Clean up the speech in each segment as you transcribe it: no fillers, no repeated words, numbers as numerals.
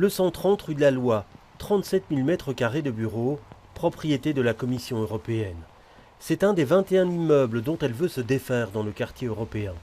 Le 130 rue de la Loi, 37 000 m² de bureaux, propriété de la Commission européenne. C'est un des 21 immeubles dont elle veut se défaire dans le quartier européen.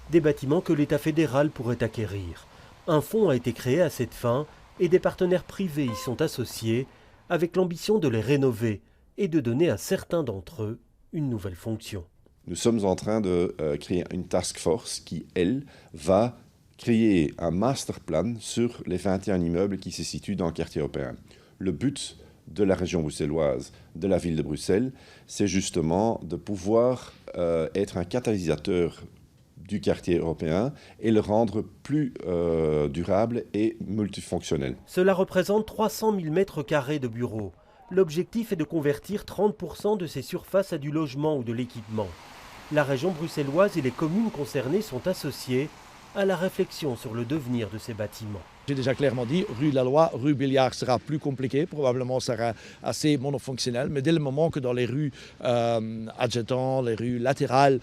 Des bâtiments que l'État fédéral pourrait acquérir. Un fonds a été créé à cette fin et des partenaires privés y sont associés avec l'ambition de les rénover et de donner à certains d'entre eux une nouvelle fonction. Nous sommes en train de créer une task force qui, elle, va créer un master plan sur les 21 immeubles qui se situent dans le quartier européen. Le but de la région bruxelloise, de la ville de Bruxelles, c'est justement de pouvoir être un catalyseur du quartier européen et le rendre plus durable et multifonctionnel. Cela représente 300 000 m² de bureaux. L'objectif est de convertir 30% de ces surfaces à du logement ou de l'équipement. La région bruxelloise et les communes concernées sont associées à la réflexion sur le devenir de ces bâtiments. J'ai déjà clairement dit, rue de la Loi, rue Billiard sera plus compliqué, probablement sera assez monofonctionnel, mais dès le moment que dans les rues adjacentes, les rues latérales,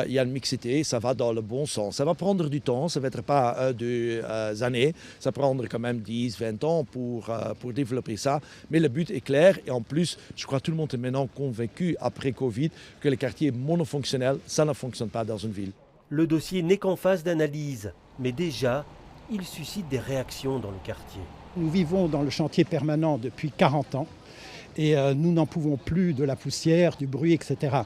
il y a une mixité, ça va dans le bon sens. Ça va prendre du temps, ça ne va être pas 2 années, ça va prendre quand même 10, 20 ans pour développer ça, mais le but est clair et en plus, je crois que tout le monde est maintenant convaincu après Covid que les quartiers monofonctionnels, ça ne fonctionne pas dans une ville. Le dossier n'est qu'en phase d'analyse, mais déjà, il suscite des réactions dans le quartier. Nous vivons dans le chantier permanent depuis 40 ans et nous n'en pouvons plus de la poussière, du bruit, etc.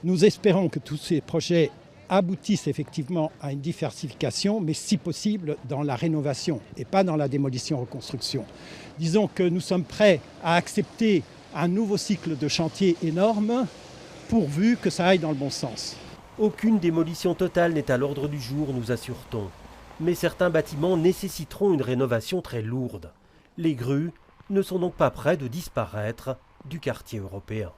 Nous espérons que tous ces projets aboutissent effectivement à une diversification, mais si possible dans la rénovation et pas dans la démolition-reconstruction. Disons que nous sommes prêts à accepter un nouveau cycle de chantier énorme, pourvu que ça aille dans le bon sens. Aucune démolition totale n'est à l'ordre du jour, nous assure-t-on. Mais certains bâtiments nécessiteront une rénovation très lourde. Les grues ne sont donc pas près de disparaître du quartier européen.